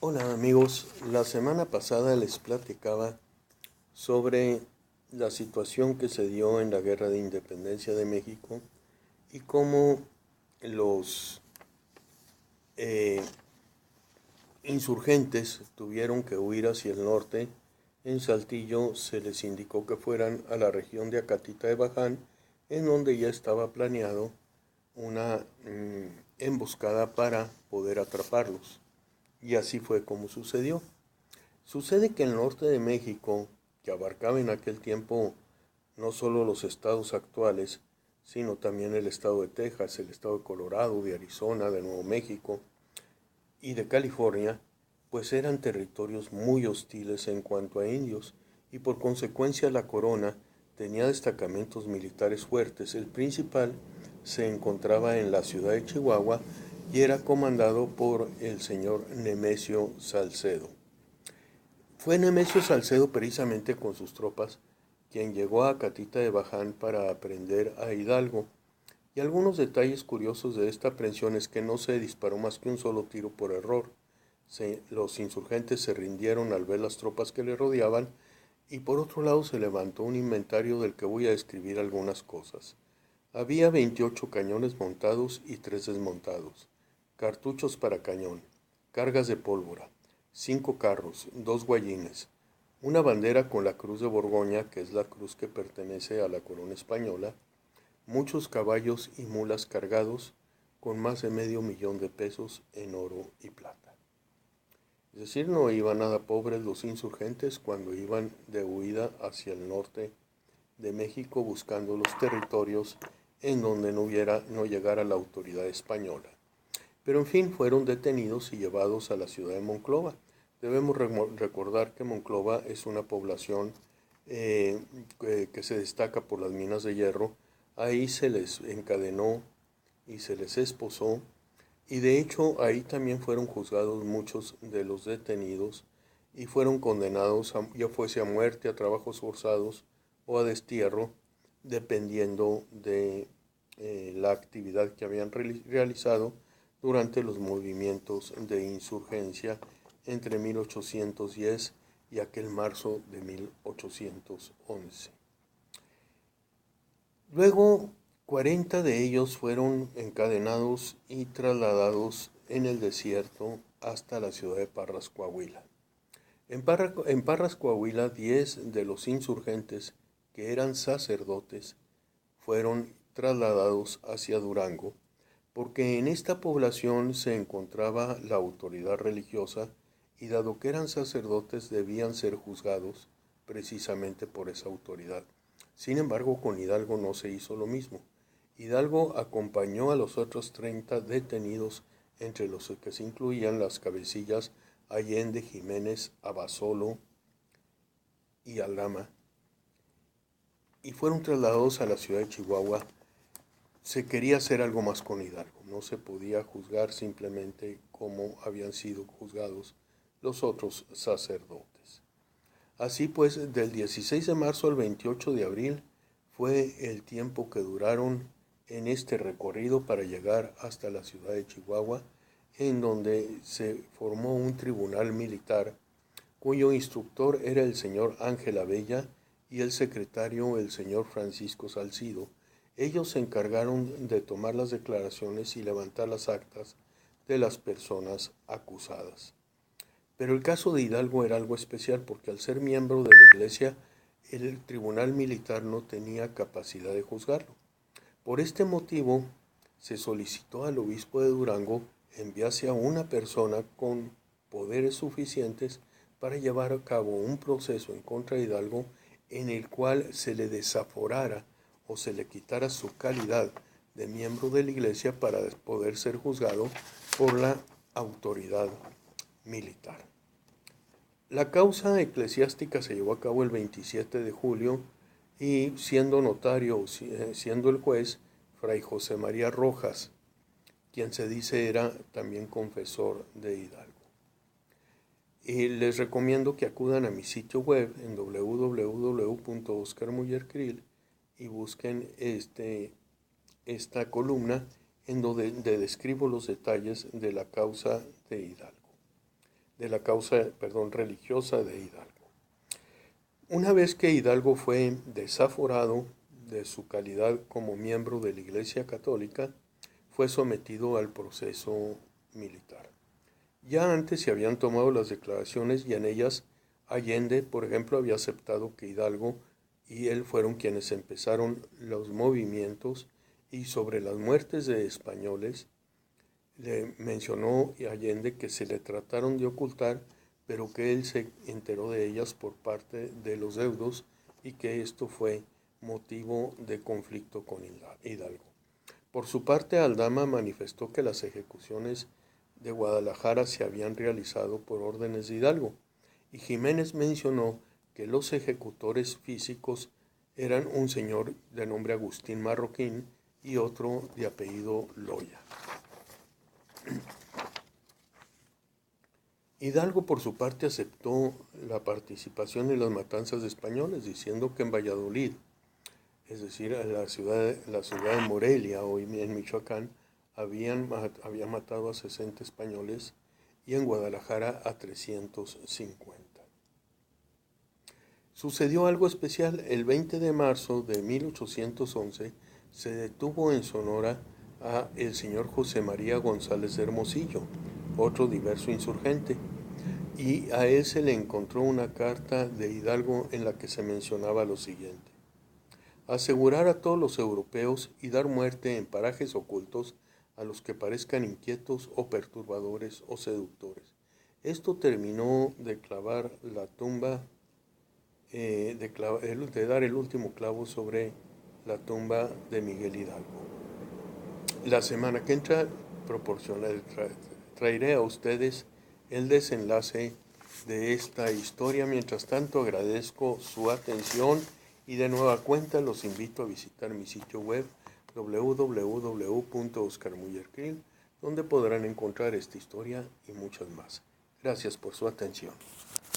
Hola amigos, la semana pasada les platicaba sobre la situación que se dio en la Guerra de Independencia de México y cómo los eh, insurgentes tuvieron que huir hacia el norte. En Saltillo se les indicó que fueran a la región de Acatita de Baján, en donde ya estaba planeado una emboscada para poder atraparlos. Y así fue como sucedió. Sucede que el norte de México, que abarcaba en aquel tiempo no solo los estados actuales, sino también el estado de Texas, el estado de Colorado, de Arizona, de Nuevo México y de California, pues eran territorios muy hostiles en cuanto a indios, y por consecuencia la corona tenía destacamentos militares fuertes. El principal se encontraba en la ciudad de Chihuahua y era comandado por el señor Nemesio Salcedo. Fue Nemesio Salcedo precisamente con sus tropas quien llegó a Catita de Baján para prender a Hidalgo. Y algunos detalles curiosos de esta aprehensión es que no se disparó más que un solo tiro por error. Los insurgentes se rindieron al ver las tropas que le rodeaban, y por otro lado se levantó un inventario del que voy a describir algunas cosas. Había 28 cañones montados y 3 desmontados, cartuchos para cañón, cargas de pólvora, 5 carros, 2 guayines, una bandera con la cruz de Borgoña, que es la cruz que pertenece a la corona española, muchos caballos y mulas cargados con más de medio millón de pesos en oro y plata. Es decir, no iban nada pobres los insurgentes cuando iban de huida hacia el norte de México buscando los territorios en donde no llegara la autoridad española. Pero en fin, fueron detenidos y llevados a la ciudad de Monclova. Debemos recordar que Monclova es una población que se destaca por las minas de hierro. Ahí se les encadenó y se les esposó, y de hecho ahí también fueron juzgados muchos de los detenidos y fueron condenados ya fuese a muerte, a trabajos forzados o a destierro, dependiendo de la actividad que habían realizado durante los movimientos de insurgencia entre 1810 y aquel marzo de 1811. Luego, 40 de ellos fueron encadenados y trasladados en el desierto hasta la ciudad de Parras, Coahuila. En Parras, Coahuila, 10 de los insurgentes, que eran sacerdotes, fueron trasladados hacia Durango, porque en esta población se encontraba la autoridad religiosa, y dado que eran sacerdotes debían ser juzgados precisamente por esa autoridad. Sin embargo, con Hidalgo no se hizo lo mismo. Hidalgo acompañó a los otros 30 detenidos, entre los que se incluían las cabecillas Allende, Jiménez, Abasolo y Aldama, y fueron trasladados a la ciudad de Chihuahua. Se quería hacer algo más con Hidalgo, no se podía juzgar simplemente como habían sido juzgados los otros sacerdotes. Así pues, del 16 de marzo al 28 de abril fue el tiempo que duraron en este recorrido para llegar hasta la ciudad de Chihuahua, en donde se formó un tribunal militar cuyo instructor era el señor Ángel Abella y el secretario el señor Francisco Salcido. Ellos se encargaron de tomar las declaraciones y levantar las actas de las personas acusadas. Pero el caso de Hidalgo era algo especial porque al ser miembro de la Iglesia, el tribunal militar no tenía capacidad de juzgarlo. Por este motivo, se solicitó al obispo de Durango enviase a una persona con poderes suficientes para llevar a cabo un proceso en contra de Hidalgo, en el cual se le desaforara o se le quitara su calidad de miembro de la Iglesia para poder ser juzgado por la autoridad militar. La causa eclesiástica se llevó a cabo el 27 de julio, y siendo notario, siendo el juez, Fray José María Rojas, quien se dice era también confesor de Hidalgo. Y les recomiendo que acudan a mi sitio web en www.oscarmullercril y busquen esta columna en donde describo los detalles de la causa de Hidalgo. de la causa, religiosa de Hidalgo. Una vez que Hidalgo fue desaforado de su calidad como miembro de la Iglesia Católica, fue sometido al proceso militar. Ya antes se habían tomado las declaraciones y en ellas Allende, por ejemplo, había aceptado que Hidalgo y él fueron quienes empezaron los movimientos, y sobre las muertes de españoles le mencionó Allende que se le trataron de ocultar, pero que él se enteró de ellas por parte de los deudos y que esto fue motivo de conflicto con Hidalgo. Por su parte, Aldama manifestó que las ejecuciones de Guadalajara se habían realizado por órdenes de Hidalgo, y Jiménez mencionó que los ejecutores físicos eran un señor de nombre Agustín Marroquín y otro de apellido Loya. Hidalgo, por su parte, aceptó la participación en las matanzas de españoles, diciendo que en Valladolid, es decir, en la ciudad de Morelia, hoy en Michoacán, había matado a 60 españoles y en Guadalajara a 350. Sucedió algo especial. El 20 de marzo de 1811 se detuvo en Sonora a el señor José María González de Hermosillo, otro diverso insurgente, y a él se le encontró una carta de Hidalgo en la que se mencionaba lo siguiente: asegurar a todos los europeos y dar muerte en parajes ocultos a los que parezcan inquietos o perturbadores o seductores. Esto terminó de clavar la tumba, de dar el último clavo sobre la tumba de Miguel Hidalgo. La semana que entra traeré a ustedes el desenlace de esta historia. Mientras tanto, agradezco su atención y de nueva cuenta los invito a visitar mi sitio web www.oscarmuyercril, donde podrán encontrar esta historia y muchas más. Gracias por su atención.